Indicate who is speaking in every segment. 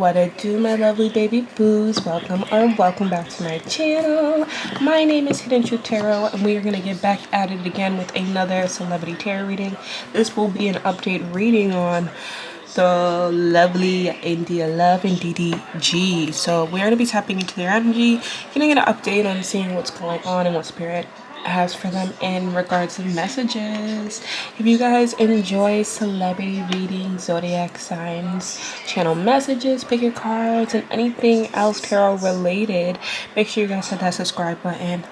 Speaker 1: What I do, my lovely baby boos? Welcome back to my channel. My name is Hidden Truth Tarot, and we are going to get back at it again with another celebrity tarot reading. This will be an update reading on the lovely India Love and DDG. So we're going to be tapping into their energy, getting an update on seeing what's going on and what spirit has for them in regards to messages. If you guys enjoy celebrity readings, zodiac signs, channel messages, pick your cards, and anything else tarot related, make sure you guys hit that subscribe button,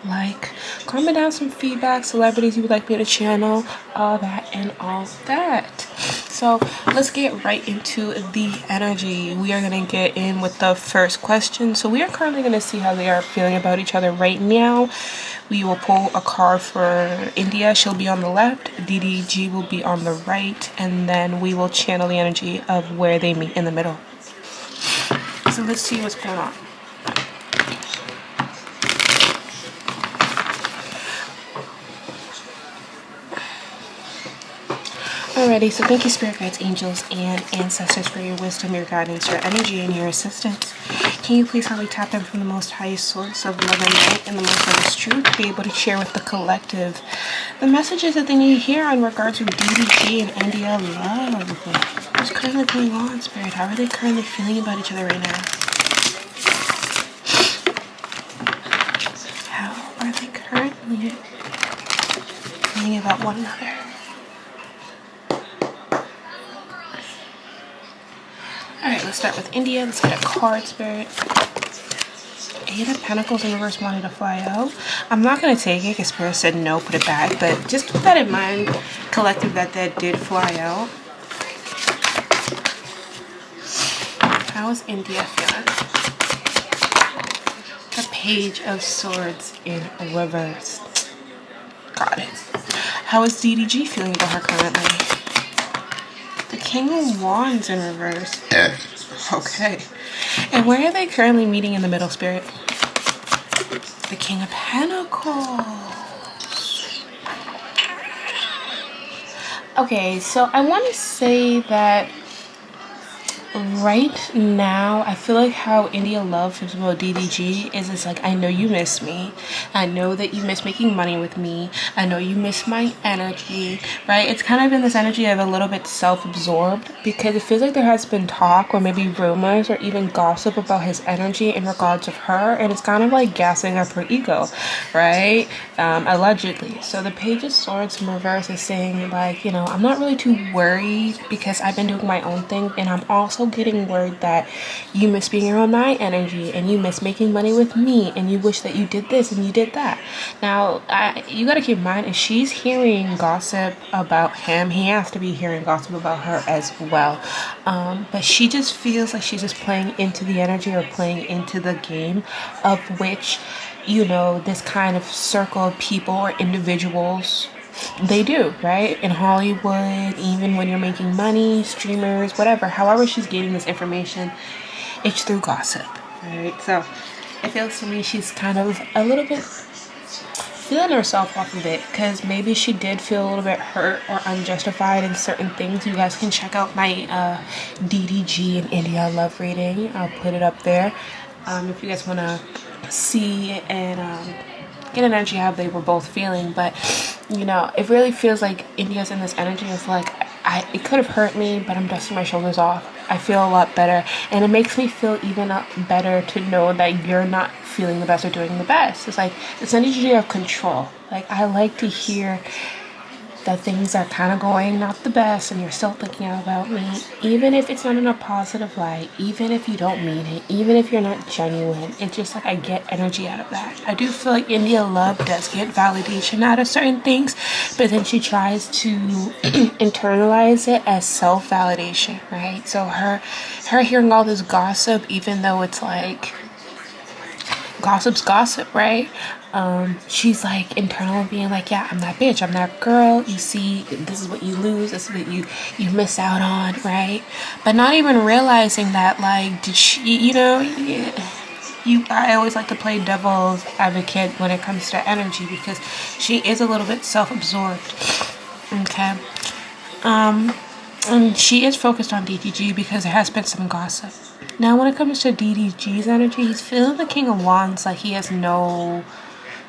Speaker 1: comment down some feedback, celebrities you would like me to channel, all that and all that. So let's get right into the energy. We are going to get in with the first question. So we are currently going to see how they are feeling about each other right now. We will pull a card for India. She'll be on the left. DDG will be on the right. And then we will channel the energy of where they meet in the middle. So let's see what's going on. Alrighty, so thank you, spirit guides, angels, and ancestors for your wisdom, your guidance, your energy, and your assistance. Can you please help me tap in from the most highest source of love and light and the most highest truth to be able to share with the collective the messages that they need to hear in regards to DDG and India Love? What's currently going on, spirit? How are they currently feeling about each other right now? How are they currently feeling about one another? Alright, let's start with India. Let's get a card, spirit. Eight of Pentacles in reverse wanted to fly out. I'm not going to take it because spirit said no, put it back. But just keep that in mind, collective, that did fly out. How is India feeling? The Page of Swords in reverse. Got it. How is DDG feeling about her currently? The King of Wands in reverse. Okay. And where are they currently meeting in the middle, spirit? The King of Pentacles. Okay, so I want to say that right now, I feel like how India Love feels about DDG is it's like, I know you miss me. I know that you miss making money with me. I know you miss my energy, right? It's kind of been this energy of a little bit self-absorbed because it feels like there has been talk or maybe rumors or even gossip about his energy in regards of her, and it's kind of like gassing up her ego, right? Allegedly. So the Page of Swords in reverse is saying like, you know, I'm not really too worried because I've been doing my own thing, and I'm also getting word that you miss being around my energy and you miss making money with me and you wish that you did this and you did that. Now, you got to keep in mind, if she's hearing gossip about him, he has to be hearing gossip about her as well. But she just feels like she's just playing into the energy or playing into the game of which, you know, this kind of circle of people or individuals, they do, right? In Hollywood, even when you're making money, streamers, whatever, however she's getting this information, it's through gossip, right? So it feels to me she's kind of a little bit feeling herself off of it because maybe she did feel a little bit hurt or unjustified in certain things. You guys can check out my DDG and India Love reading. I'll put it up there if you guys want to see and get an energy how they were both feeling. But you know, it really feels like India's in this energy. It's like, it could have hurt me, but I'm dusting my shoulders off. I feel a lot better, and it makes me feel even better to know that you're not feeling the best or doing the best. It's like this energy of control. Like, I like to hear that things are kind of going not the best and you're still thinking about me, even if it's not in a positive light, even if you don't mean it, even if you're not genuine. It's just like I get energy out of that. I do feel like India Love does get validation out of certain things, but then she tries to internalize it as self-validation, right? So her hearing all this gossip, even though it's like gossip's gossip, right? She's like internally being like, yeah, I'm that bitch, I'm that girl, you see, this is what you lose, this is what you miss out on, right? But not even realizing that, like, did she, you know, I always like to play devil's advocate when it comes to energy because she is a little bit self-absorbed, okay? And she is focused on DDG because there has been some gossip. Now, when it comes to DDG's energy, he's feeling the King of Wands like he has no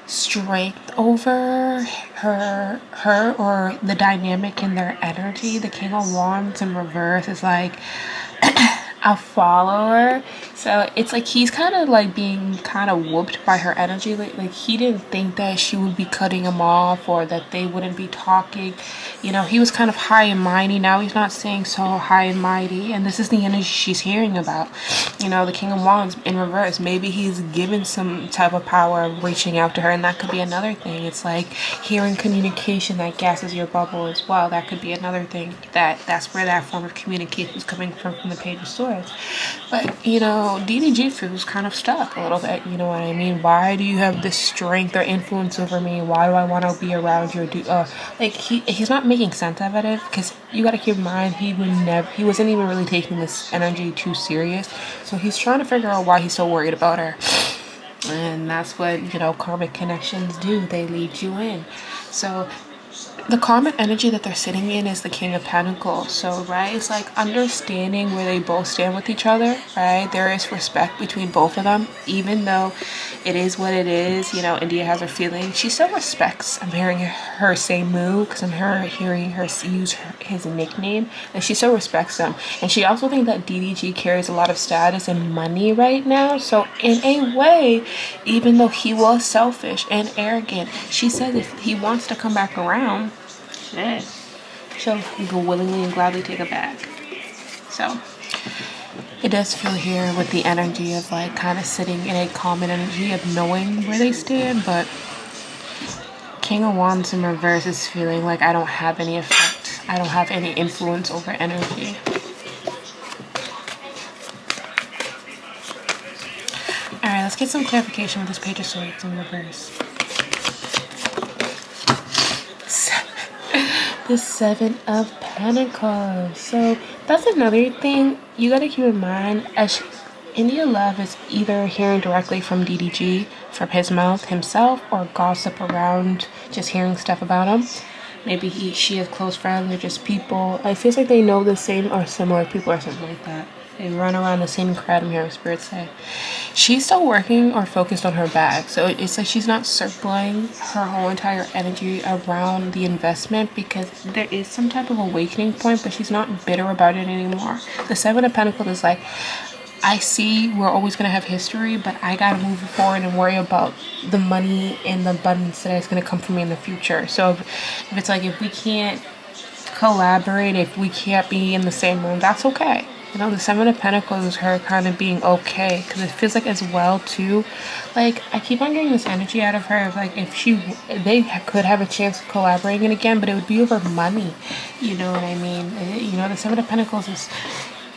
Speaker 1: strength over her or the dynamic in their energy. The King of Wands in reverse is like a follower, so it's like he's kind of like being kind of whooped by her energy. Like he didn't think that she would be cutting him off or that they wouldn't be talking. You know, he was kind of high and mighty. Now he's not saying so high and mighty, and this is the energy she's hearing about. You know, the King of Wands in reverse. Maybe he's given some type of power of reaching out to her, and that could be another thing. It's like hearing communication that gasses your bubble as well. That could be another thing. That's where that form of communication is coming from the Page of Swords. But, you know, DDG feels kind of stuck a little bit, you know what I mean? Why do you have this strength or influence over me? Why do I want to be around you? Like, he's not making sense of it, because you got to keep in mind, he wasn't even really taking this energy too serious. So he's trying to figure out why he's so worried about her. And that's what, you know, karmic connections do. They lead you in. So the karmic energy that they're sitting in is the King of Pentacles. So, right, it's like understanding where they both stand with each other, right? There is respect between both of them, even though it is what it is. You know, India has her feelings. She still respects. I'm hearing her say Moo, because I'm hearing her use his nickname, and she still respects him. And she also thinks that DDG carries a lot of status and money right now. So, in a way, even though he was selfish and arrogant, she said if he wants to come back around, yeah, she'll willingly and gladly take it back. So it does feel here with the energy of like kind of sitting in a common energy of knowing where they stand, but King of Wands in reverse is feeling like I don't have any effect. I don't have any influence over energy. Alright, let's get some clarification with this Page of Swords in reverse. The Seven of Pentacles. So that's another thing you got to keep in mind. As India Love is either hearing directly from DDG, from his mouth himself, or gossip around, just hearing stuff about him. Maybe she has close friends or just people. It feels like they know the same or similar people or something like that. They run around the same crowd, I'm hearing spirits say. She's still working or focused on her bag. So it's like she's not circling her whole entire energy around the investment, because there is some type of awakening point, but she's not bitter about it anymore. The Seven of Pentacles is like, I see we're always going to have history, but I got to move forward and worry about the money and the abundance that is going to come from me in the future. So if it's like, if we can't collaborate, if we can't be in the same room, that's okay. You know, the Seven of Pentacles is her kind of being okay, because it feels like as well too, like I keep on getting this energy out of her of like if they could have a chance of collaborating again, but it would be over money. You know what I mean? You know, the Seven of Pentacles is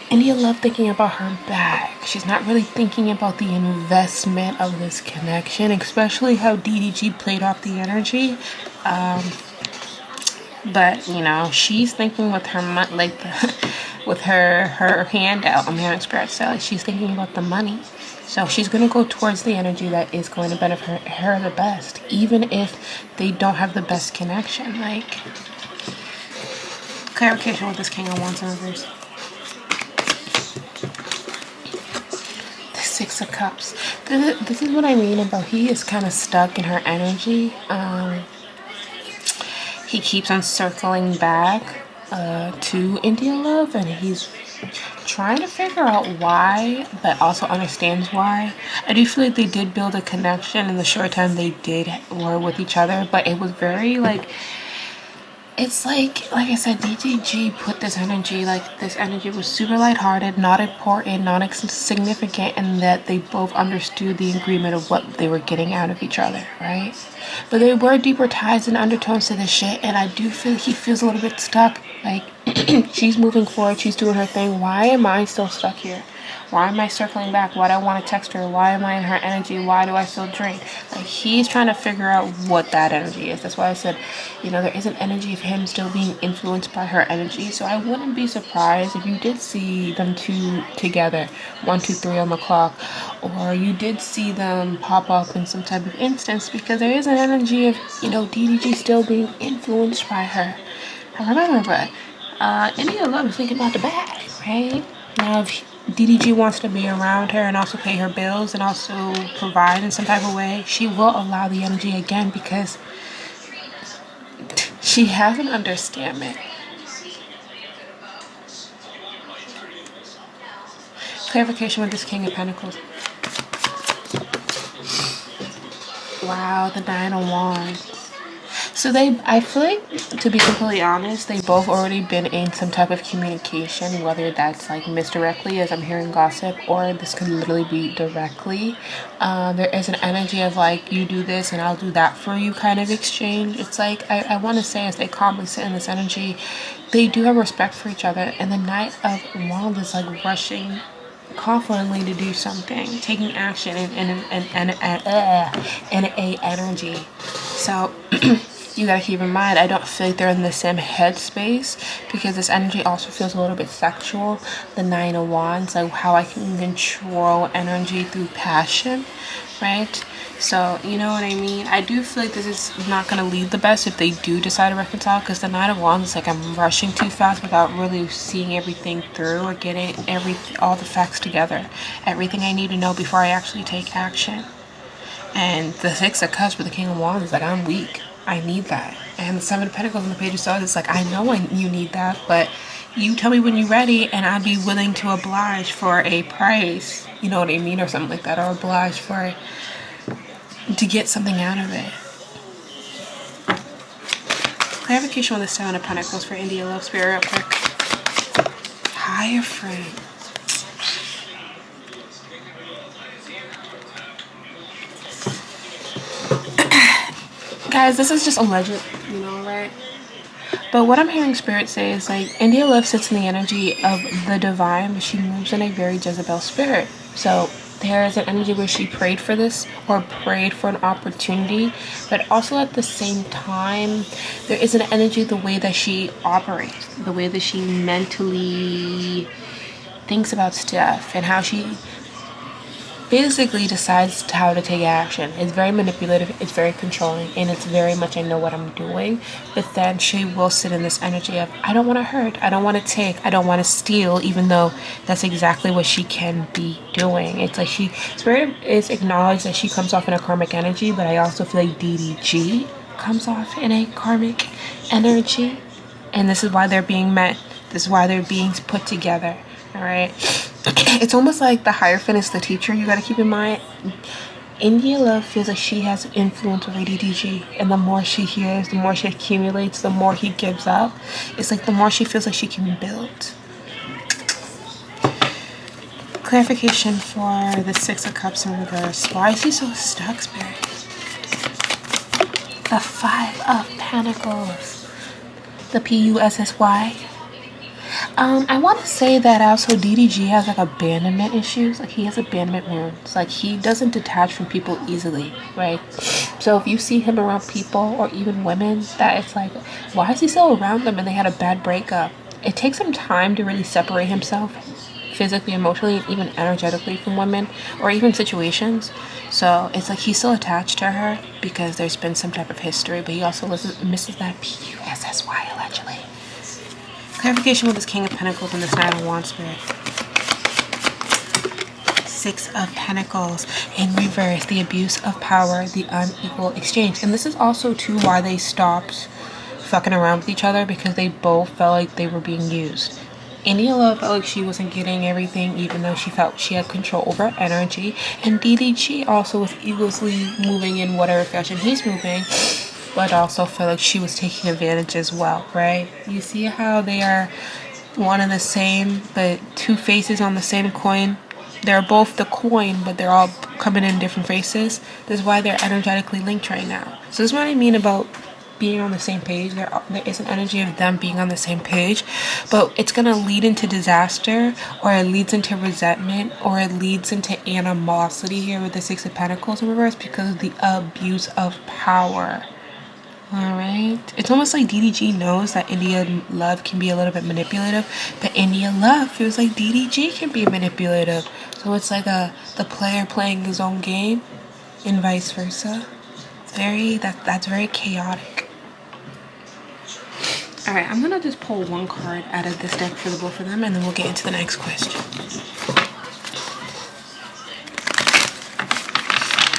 Speaker 1: India Love thinking about her bag. She's not really thinking about the investment of this connection, especially how DDG played off the energy. But you know, she's thinking with her like with her hand out. I'm hearing spirit say she's thinking about the money. So she's going to go towards the energy that is going to benefit her the best, even if they don't have the best connection. Like, clarification with this King of Wands in reverse. The Six of Cups. This is what I mean about he is kind of stuck in her energy. He keeps on circling back to India Love, and he's trying to figure out why, but also understands why. I do feel like they did build a connection in the short time they were with each other, but it was very like, it's like I said, DDG put this energy was super lighthearted, not important, not significant, and that they both understood the agreement of what they were getting out of each other, right? But there were deeper ties and undertones to this shit, and I do feel he feels a little bit stuck. Like, she's moving forward, she's doing her thing. Why am I still stuck here? Why am I circling back? Why do I want to text her? Why am I in her energy? Why do I feel drained? Like, he's trying to figure out what that energy is. That's why I said, you know, there is an energy of him still being influenced by her energy. So I wouldn't be surprised if you did see them two together, 1, 2, 3 on the clock, or you did see them pop up in some type of instance, because there is an energy of, you know, DDG still being influenced by her. I remember, but India Love is thinking about the bag, right? Now, DDG wants to be around her and also pay her bills and also provide in some type of way, she will allow the energy again because she has an understanding. Clarification with this King of Pentacles. Wow, the 9 of Wands. So I feel like, to be completely honest, they both already been in some type of communication, whether that's like misdirectly, as I'm hearing gossip, or this could literally be directly. There is an energy of like, you do this and I'll do that for you kind of exchange. It's like, I want to say, as they calmly sit in this energy, they do have respect for each other. And the Knight of Wands is like rushing confidently to do something, taking action in a energy. So you gotta keep in mind, I don't feel like they're in the same headspace because this energy also feels a little bit sexual. The 9 of Wands, like how I can control energy through passion, right? So, you know what I mean? I do feel like this is not going to lead the best if they do decide to reconcile, because the 9 of Wands is like I'm rushing too fast without really seeing everything through or getting all the facts together. Everything I need to know before I actually take action. And the 6 of Cups with the King of Wands is like, I'm weak. I need that. And the 7 of Pentacles on the Page of Swords is like, I know you need that, but you tell me when you're ready and I'd be willing to oblige for a price. You know what I mean? Or something like that. Or oblige to get something out of it. Clarification with the 7 of Pentacles for India Love Spirit real quick. Hierophant. Guys, this is just alleged, you know, right? But what I'm hearing Spirit say is like India Love sits in the energy of the divine, but she moves in a very Jezebel spirit. So there is an energy where she prayed for this or prayed for an opportunity, but also at the same time, there is an energy the way that she operates, the way that she mentally thinks about stuff, and how she basically decides how to take action. It's very manipulative, it's very controlling, and it's very much I know what I'm doing. But then she will sit in this energy of I don't want to hurt, I don't want to take, I don't want to steal, even though that's exactly what she can be doing. It's like Spirit is acknowledged that she comes off in a karmic energy, but I also feel like DDG comes off in a karmic energy, and this is why they're being met. This is why they're being put together. All right. It's almost like the Hierophant is the teacher. You got to keep in mind, India Love feels like she has influence over DDG, and the more she hears, the more she accumulates, the more he gives up. It's like the more she feels like she can build. Clarification for the 6 of Cups in reverse. Why is he so stuck, Spirit? The 5 of Pentacles. The Pussy. I want to say that also DDG has like abandonment issues. Like he has abandonment wounds. Like he doesn't detach from people easily, right? So if you see him around people or even women, that it's like, why is he still around them and they had a bad breakup? It takes some time to really separate himself physically, emotionally, and even energetically from women or even situations. So it's like he's still attached to her because there's been some type of history, but he also misses that Pussy allegedly. Clarification with this King of Pentacles and this 9 of Wands Spirit. 6 of Pentacles in reverse. The abuse of power, the unequal exchange. And this is also too why they stopped fucking around with each other, because they both felt like they were being used. India Love felt like she wasn't getting everything, even though she felt she had control over energy. And DDG also was egoisly moving in whatever fashion he's moving, but also felt like she was taking advantage as well, right? You see how they are one and the same, but two faces on the same coin? They're both the coin, but they're all coming in different faces. This is why they're energetically linked right now. So this is what I mean about being on the same page. There is an energy of them being on the same page, but it's going to lead into disaster, or it leads into resentment, or it leads into animosity here with the 6 of Pentacles in reverse because of the abuse of power. Alright, it's almost like DDG knows that India Love can be a little bit manipulative, but India Love feels like DDG can be manipulative. So it's like the player playing his own game and vice versa. That's very chaotic. Alright, I'm gonna just pull one card out of this deck for the both of them, and then we'll get into the next question.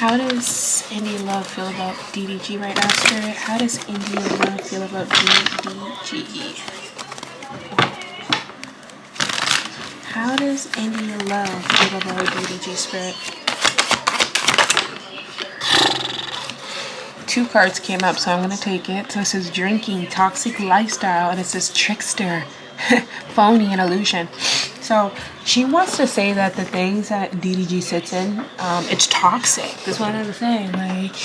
Speaker 1: How does India Love feel about DDG right now, Spirit? How does India Love feel about DDG? How does India Love feel about DDG, Spirit? 2 cards came up, so I'm going to take it. So it says drinking, toxic lifestyle, and it says trickster, phony, and illusion. So she wants to say that the things that DDG sits in, it's toxic. That's what I'm saying. Like,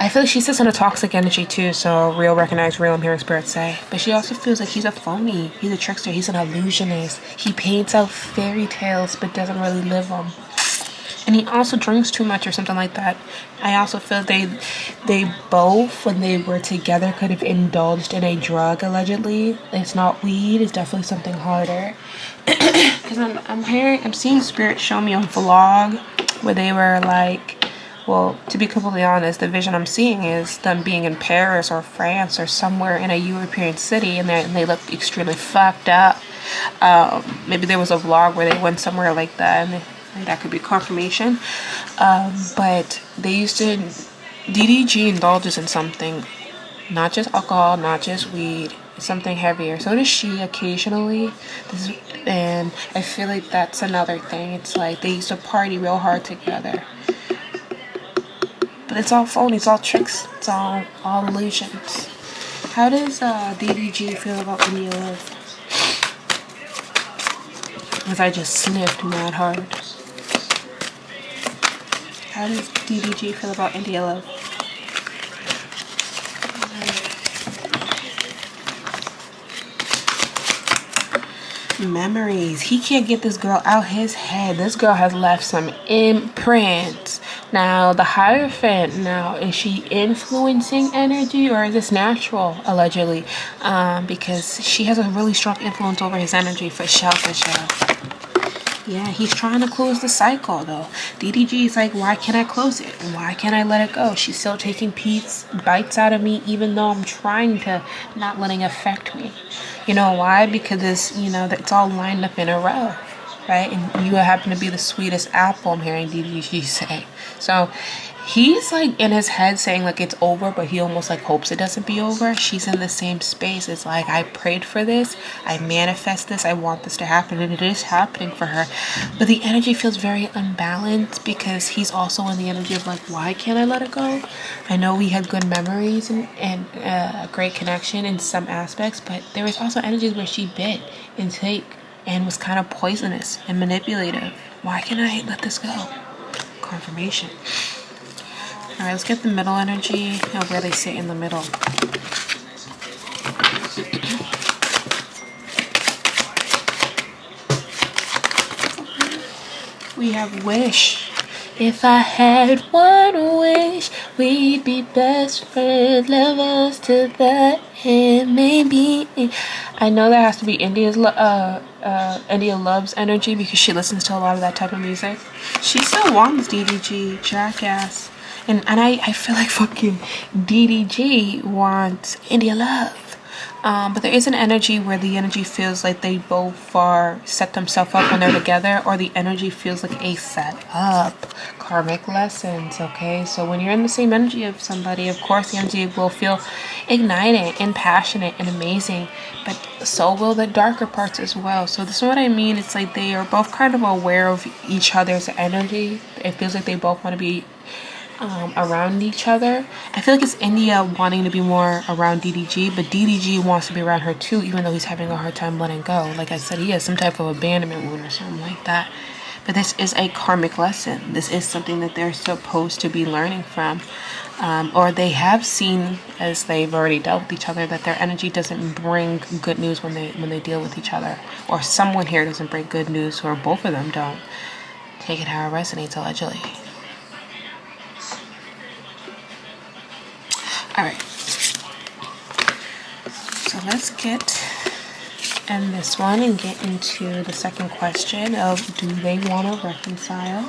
Speaker 1: I feel like she sits in a toxic energy too. So real, recognize real, I'm hearing Spirit say. But she also feels like he's a phony. He's a trickster. He's an illusionist. He paints out fairy tales but doesn't really live them. And he also drinks too much or something like that. I also feel they both, when they were together, could have indulged in a drug, allegedly. It's not weed. It's definitely something harder. Because I'm seeing Spirit show me a vlog where they were like, well, to be completely honest, the vision I'm seeing is them being in Paris or France or somewhere in a European city, and they look extremely fucked up. Maybe there was a vlog where they went somewhere like that, and that could be confirmation. But they used to, DDG indulges in something, not just alcohol, not just weed, something heavier. So does she occasionally. And I feel like that's another thing. It's like they used to party real hard together. But it's all phony, it's all tricks, it's all illusions. How does DDG feel about India Love? Because I just sniffed mad hard. How does DDG feel about India Love? Memories. He can't get this girl out his head. This girl has left some imprints. Now, the Hierophant, now, is she influencing energy or is this natural, allegedly? Because she has a really strong influence over his energy, for sure. Yeah, he's trying to close the cycle, though. DDG is like, why can't I close it? Why can't I let it go? She's still taking bites out of me, even though I'm trying to not letting it affect me. You know why? Because it's all lined up in a row, right? And you happen to be the sweetest apple, I'm hearing DDG say. So he's like in his head saying like it's over, but he almost like hopes it doesn't be over. She's in the same space. It's like, I prayed for this, I manifest this, I want this to happen, and it is happening for her. But the energy feels very unbalanced because he's also in the energy of like, why can't I let it go? I know we had good memories and a great connection in some aspects, but there was also energies where she bit and take and was kind of poisonous and manipulative. Why can't I let this go? Confirmation. All right, let's get the middle energy of where they sit in the middle. We have wish. If I had one wish, we'd be best friends, lovers to the end, maybe. I know that has to be India Love's energy because she listens to a lot of that type of music. She still wants DDG, jackass. And I feel like fucking DDG wants India Love. But there is an energy where the energy feels like they both are set themselves up when they're together, or the energy feels like a set up. Karmic lessons, okay? So when you're in the same energy of somebody, of course the energy will feel ignited and passionate and amazing, but so will the darker parts as well. So this is what I mean. It's like they are both kind of aware of each other's energy. It feels like they both want to be around each other. I feel like it's India wanting to be more around DDG, but DDG wants to be around her too, even though he's having a hard time letting go. Like I said, he has some type of abandonment wound or something like that. But this is a karmic lesson. This is something that they're supposed to be learning from. Or they have seen, as they've already dealt with each other, that their energy doesn't bring good news when they deal with each other. Or someone here doesn't bring good news, or both of them don't. Take it how it resonates, allegedly. Alright, so let's end this one and get into the second question of, do they want to reconcile?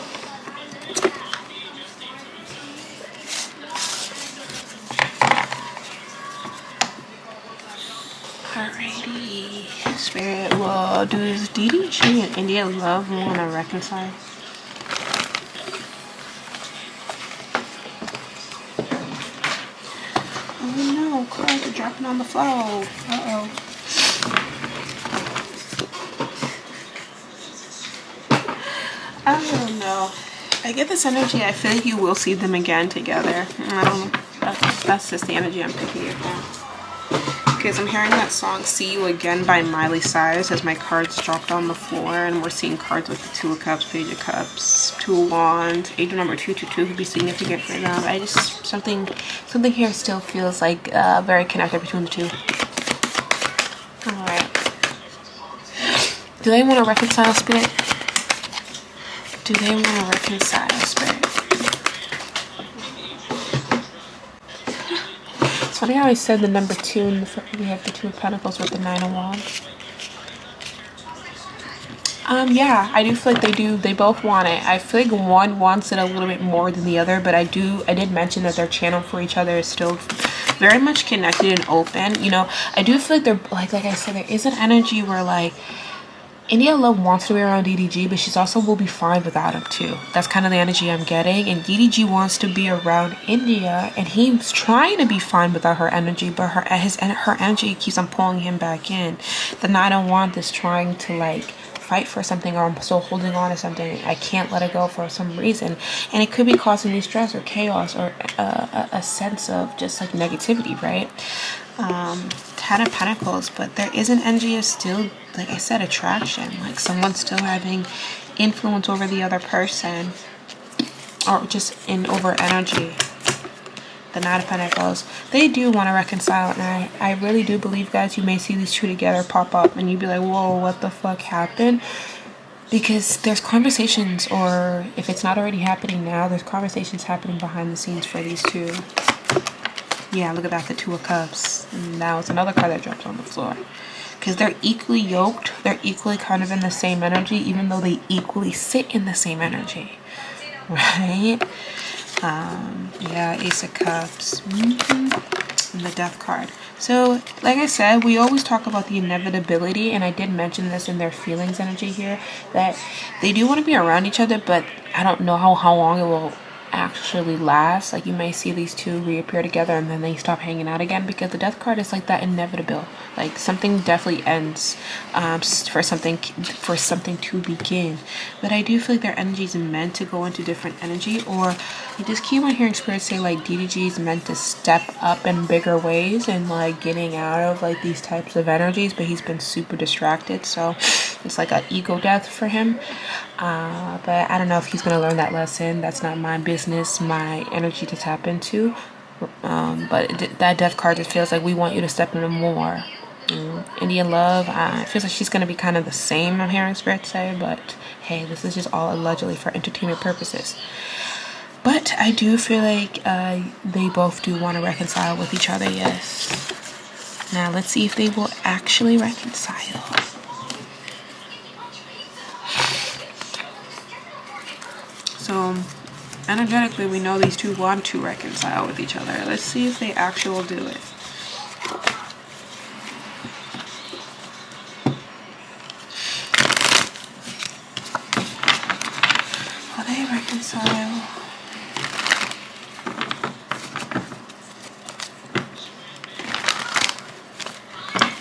Speaker 1: Alrighty, Spirit, well, does DDG and India Love want to reconcile? Oh no, cards are dropping on the floor. Uh-oh. I don't know. I get this energy. I feel like you will see them again together. I don't know. That's just the energy I'm picking up now. Because I'm hearing that song "See You Again" by Miley Cyrus as my cards dropped on the floor, and we're seeing cards with the Two of Cups, Page of Cups, Two of Wands, Angel number 222 could be significant for them. I just something here still feels like very connected between the two. All right. Do they want to reconcile, Spirit? Do they want to reconcile, Spirit? It's funny how I said the number 2 and we have the Two of Pentacles with the Nine of Wands. Yeah, I do feel like they both want it. I feel like one wants it a little bit more than the other, but I did mention that their channel for each other is still very much connected and open. You know, I do feel like they're like I said, there is an energy where like India Love wants to be around DDG, but she's also will be fine without him too. That's kind of the energy I'm getting. And DDG wants to be around India, and he's trying to be fine without her energy, but her energy keeps on pulling him back in. The Nine of Wands is trying to like fight for something, or I'm still holding on to something. I can't let it go for some reason, and it could be causing me stress or chaos or a sense of just like negativity, right? Ten of Pentacles, but there is an energy of still, like I said, attraction, like someone still having influence over the other person, or just over energy. The Knight of Pentacles, they do want to reconcile, and I really do believe, guys, you may see these two together pop up and you'd be like, whoa, what the fuck happened? Because there's conversations, or if it's not already happening now, there's conversations happening behind the scenes for these two. Yeah, look at that, the Two of Cups. And now it's another card that drops on the floor. Because they're equally yoked. They're equally kind of in the same energy, even though they equally sit in the same energy. Right? Yeah, Ace of Cups. And the Death card. So, like I said, we always talk about the inevitability, and I did mention this in their feelings energy here, that they do want to be around each other, but I don't know how long it will actually last. Like, you may see these two reappear together and then they stop hanging out again, because the Death card is like that inevitable, like something definitely ends for something to begin. But I do feel like their energy is meant to go into different energy, or I just keep on hearing Spirit say like DDG is meant to step up in bigger ways and like getting out of like these types of energies, but he's been super distracted, so it's like an ego death for him. But I don't know if he's gonna learn that lesson. That's not my business, my energy to tap into. But that Death card just feels like we want you to step into more. Indian Love, it feels like she's gonna be kind of the same, I'm hearing Spirit say, but hey, this is just all allegedly for entertainment purposes. But I do feel like they both do want to reconcile with each other, yes. Now let's see if they will actually reconcile. So energetically, we know these two want to reconcile with each other. Let's see if they actually will do it. Will they reconcile?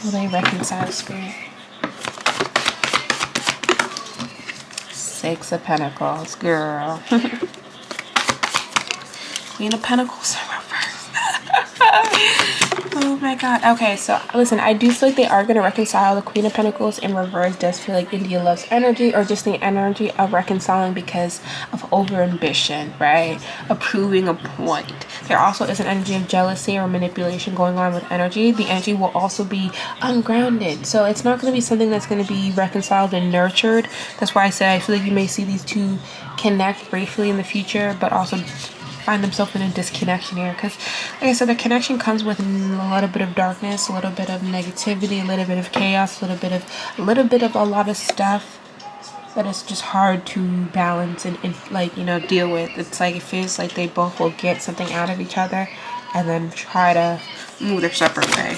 Speaker 1: Will they reconcile, Spirit? Six of Pentacles, girl. Queen of Pentacles in reverse. Oh my god. Okay, so listen, I do feel like they are going to reconcile. The Queen of Pentacles in reverse does feel like India Love's energy, or just the energy of reconciling because of over-ambition, right? Approving a point. There also is an energy of jealousy or manipulation going on with energy. The energy will also be ungrounded. So it's not going to be something that's going to be reconciled and nurtured. That's why I said I feel like you may see these two connect briefly in the future, but also find themselves in a disconnection here, because like I said, the connection comes with a little bit of darkness, a little bit of negativity, a little bit of chaos, a little bit of a lot of stuff that is just hard to balance and like, you know, deal with. It's like it feels like they both will get something out of each other and then try to move their separate way.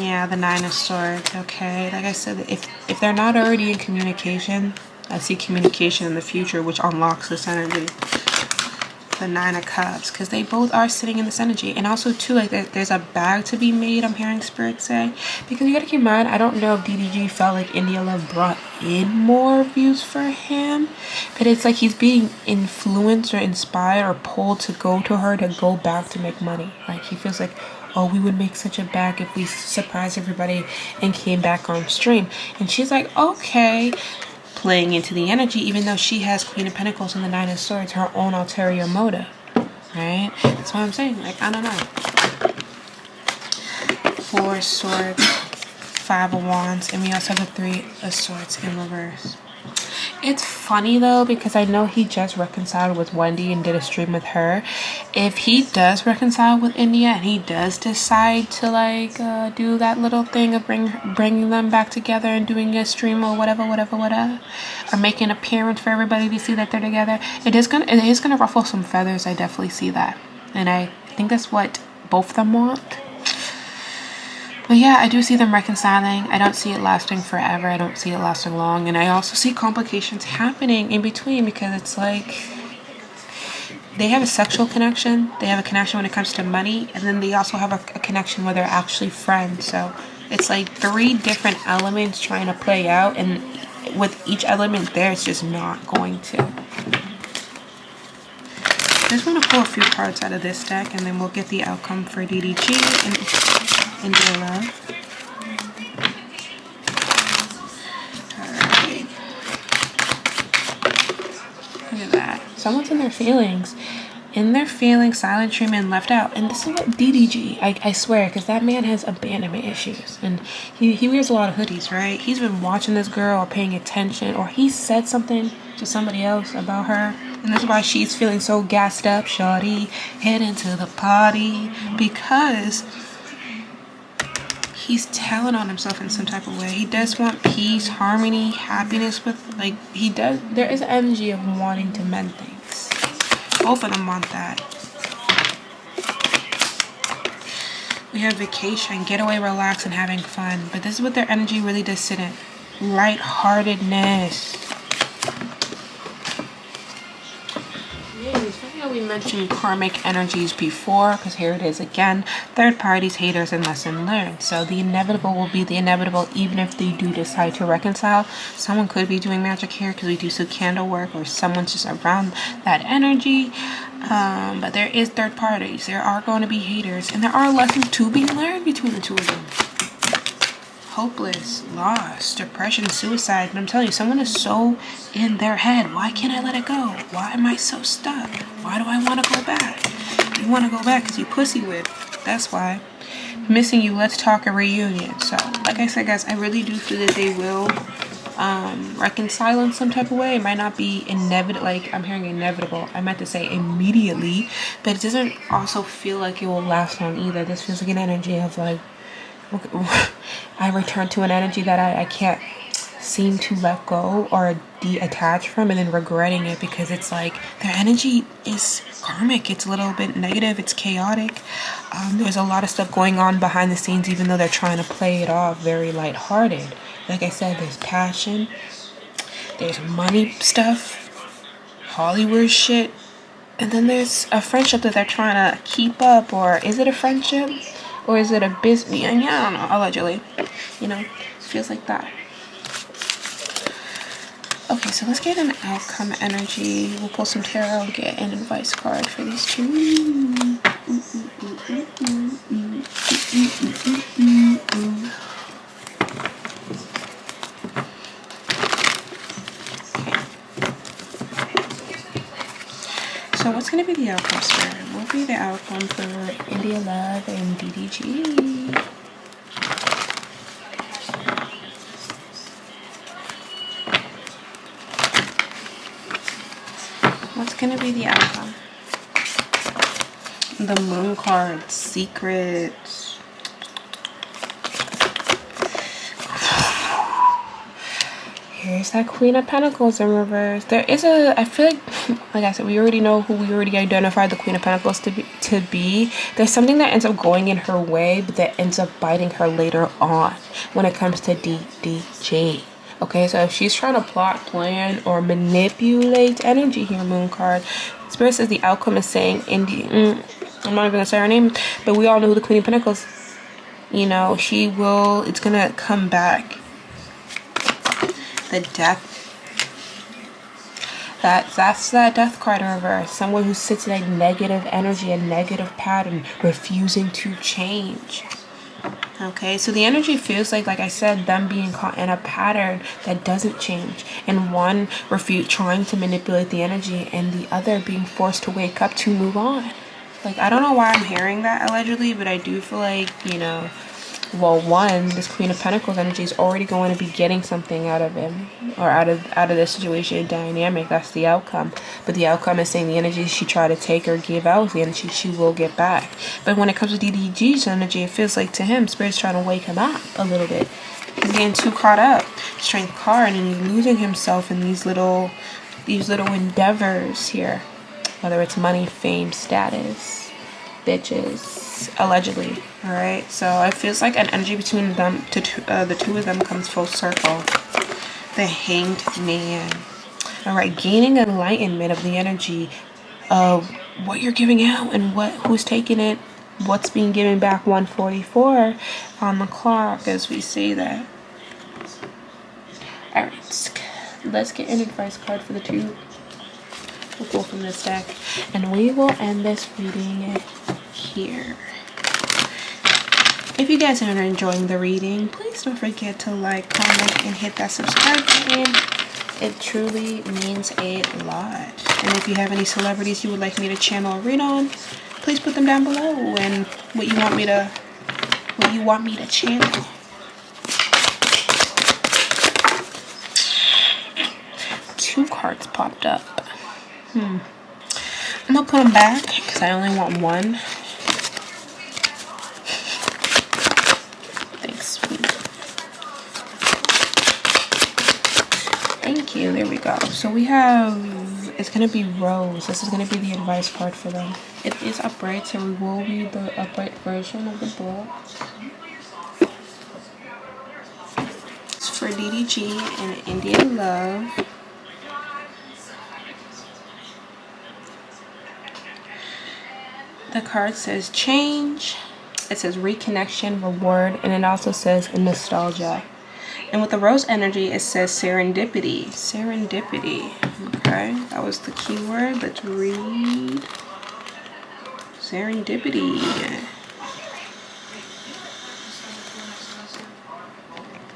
Speaker 1: Yeah, the Nine of Swords. Okay, like I said, if they're not already in communication, I see communication in the future, which unlocks this energy. the Nine of Cups, because they both are sitting in this energy. And also too, like there's a bag to be made, I'm hearing Spirit say, because you gotta keep in mind, I don't know if DDG felt like India Love brought in more views for him, but it's like he's being influenced or inspired or pulled to go to her to go back to make money. Like he feels like, oh, we would make such a bag if we surprised everybody and came back on stream. And she's like, okay, playing into the energy, even though she has Queen of Pentacles and the Nine of Swords, her own ulterior motive, right? That's what I'm saying. Like, I don't know. Four of Swords, Five of Wands, and we also have the Three of Swords in reverse. It's funny though, because I know he just reconciled with Wendy and did a stream with her. If he does reconcile with India and he does decide to like do that little thing of bringing them back together and doing a stream or whatever, or make an appearance for everybody to see that they're together, it is gonna ruffle some feathers. I definitely see that, and I think that's what both of them want. But yeah, I do see them reconciling. I don't see it lasting forever. I don't see it lasting long. And I also see complications happening in between, because it's like they have a sexual connection. They have a connection when it comes to money. And then they also have a connection where they're actually friends. So it's like three different elements trying to play out. And with each element there, it's just not going to. I just want to pull a few cards out of this deck, and then we'll get the outcome for DDG and India Love. Alright. Look at that. Someone's in their feelings. In their feelings, silent treatment, left out. And this is what DDG, I swear, because that man has abandonment issues. And he wears a lot of hoodies, right? He's been watching this girl or paying attention, or he said something to somebody else about her. And that's why she's feeling so gassed up, shawty, heading to the party. Because he's telling on himself in some type of way. He does want peace, harmony, happiness with, like, he does. There is an energy of wanting to mend things. Both of them want that. We have vacation, getaway, relax, and having fun. But this is what their energy really does sit in. Lightheartedness. It's funny how we mentioned karmic energies before, because here it is again. Third parties, haters, and lesson learned. So the inevitable will be the inevitable, even if they do decide to reconcile. Someone could be doing magic here, because we do see candle work, or someone's just around that energy. But there is third parties. There are going to be haters, and there are lessons to be learned between the two of them. Hopeless, lost, depression, suicide. But I'm telling you, someone is so in their head. Why can't I let it go? Why am I so stuck? Why do I want to go back? You want to go back because you pussy whip. That's why. Missing you. Let's talk a reunion. So, like I said, guys, I really do feel that they will reconcile in some type of way. It might not be inevitable. Like, I'm hearing inevitable. I meant to say immediately. But it doesn't also feel like it will last long either. This feels like an energy of like, I return to an energy that I can't seem to let go or detach from, and then regretting it, because it's like their energy is karmic. It's a little bit negative. It's chaotic. There's a lot of stuff going on behind the scenes, even though they're trying to play it off very lighthearted. Like I said, there's passion, there's money stuff, Hollywood shit, and then there's a friendship that they're trying to keep up. Or is it a friendship? Or is it a business? Yeah, I don't know. Allegedly. You know, feels like that. Okay, so let's get an outcome energy. We'll pull some tarot and get an advice card for these two. So what's going to be the outcome, Spirit? What will be the outcome for India Love and DDG? What's going to be the outcome? The Moon card, secrets. Here's that Queen of Pentacles in reverse. There is I feel like I said, we already know who we already identified the Queen of Pentacles to be. There's something that ends up going in her way, but that ends up biting her later on when it comes to DDG. Okay, so if she's trying to plot, plan, or manipulate energy here, Moon card, Spirit says the outcome is saying I'm not even gonna say her name, but we all know who the Queen of Pentacles. You know, she will. It's gonna come back. The Death. That's that Death card in reverse. Someone who sits in a negative energy, a negative pattern, refusing to change. Okay, so the energy feels like I said, them being caught in a pattern that doesn't change, and one trying to manipulate the energy, and the other being forced to wake up to move on. Like, I don't know why I'm hearing that allegedly, but I do feel like, you know, well, one, this Queen of Pentacles energy is already going to be getting something out of him, or out of this situation dynamic. That's the outcome. But the outcome is saying the energy she tried to take or give out is the energy she will get back. But when it comes to DDG's energy, it feels like to him, Spirit's trying to wake him up a little bit. He's getting too caught up. Strength card, and he's losing himself in these little endeavors here. Whether it's money, fame, status, bitches. Allegedly, all right. So it feels like an energy between them, the two of them, comes full circle. The Hanged Man. All right, gaining enlightenment of the energy of what you're giving out and who's taking it, what's being given back. 1:44 on the clock as we say that. All right, let's get an advice card for the two. We'll pull from this deck, and we will end this reading here. If you guys are enjoying the reading, please don't forget to like, comment, and hit that subscribe button. It truly means a lot. And if you have any celebrities you would like me to channel or read on, please put them down below and what you want me to channel. Two cards popped up. I'm gonna put them back because I only want one. Thank you. There we go. So we have, it's going to be Rose. This is going to be the advice card for them. It is upright, so we will read the upright version of the book. It's for DDG and Indian Love. The card says change. It says reconnection, reward, and it also says nostalgia. And with the rose energy, it says serendipity. Serendipity. Okay, that was the key word. Let's read. Serendipity.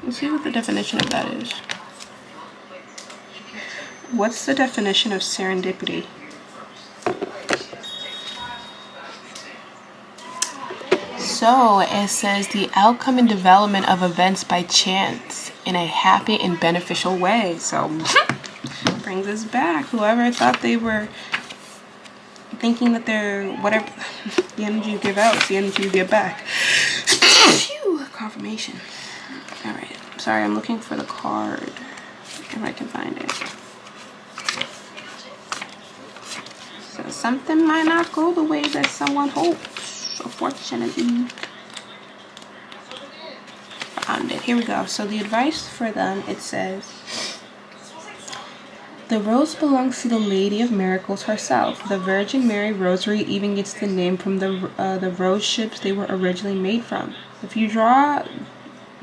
Speaker 1: Let's see what the definition of that is. What's the definition of serendipity? So it says the outcome and development of events by chance in a happy and beneficial way. So brings us back. Whoever thought they were thinking that they're whatever, the energy you give out is the energy you get back. Phew, confirmation. All right. Sorry, I'm looking for the card if I can find it. So something might not go the way that someone hopes. Unfortunately. Found it. Here we go. So the advice for them, it says, the rose belongs to the Lady of Miracles herself. The Virgin Mary Rosary even gets the name from the rose ships they were originally made from. If you draw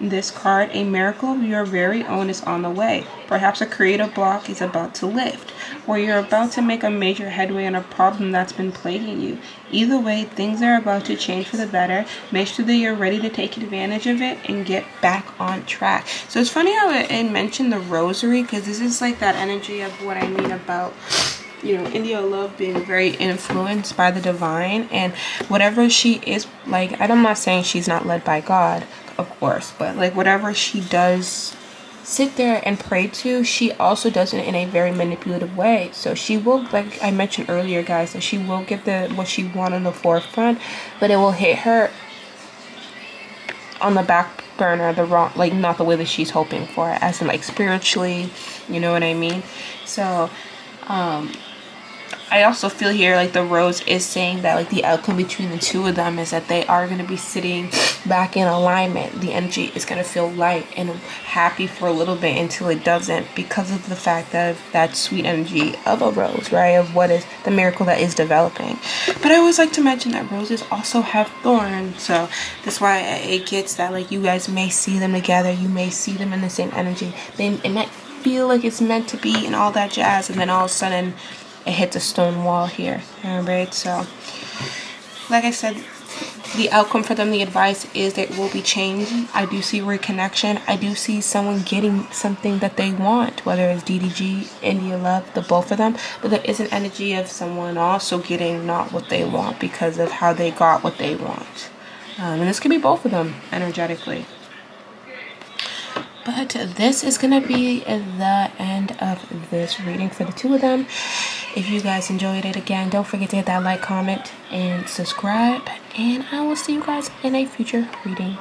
Speaker 1: this card, a miracle of your very own is on the way. Perhaps a creative block is about to lift, or you're about to make a major headway on a problem that's been plaguing you. Either way, things are about to change for the better. Make sure that you're ready to take advantage of it and get back on track. So it's funny how it mentioned the rosary, because this is like that energy of what I mean about, you know, India Love being very influenced by the divine, and whatever she is, like, I'm not saying she's not led by God, of course, but like whatever she does sit there and pray to, she also does it in a very manipulative way. So she will, like I mentioned earlier, guys, that she will get what she wants on the forefront, but it will hit her on the back burner, the wrong, like not the way that she's hoping for, as in like spiritually, you know what I mean? So I also feel here like the rose is saying that like the outcome between the two of them is that they are going to be sitting back in alignment. The energy is going to feel light and happy for a little bit until it doesn't, because of the fact of that sweet energy of a rose, right? Of what is the miracle that is developing. But I always like to mention that roses also have thorns, so that's why it gets that like you guys may see them together, you may see them in the same energy. It might feel like it's meant to be and all that jazz, and then all of a sudden it hits a stone wall here. Alright, so like I said, the outcome for them, the advice is that it will be change. I do see reconnection. I do see someone getting something that they want, whether it's DDG, India Love, the both of them. But there is an energy of someone also getting not what they want because of how they got what they want. And this could be both of them energetically. But this is going to be the end of this reading for the two of them. If you guys enjoyed it, again, don't forget to hit that like, comment, and subscribe. And I will see you guys in a future reading.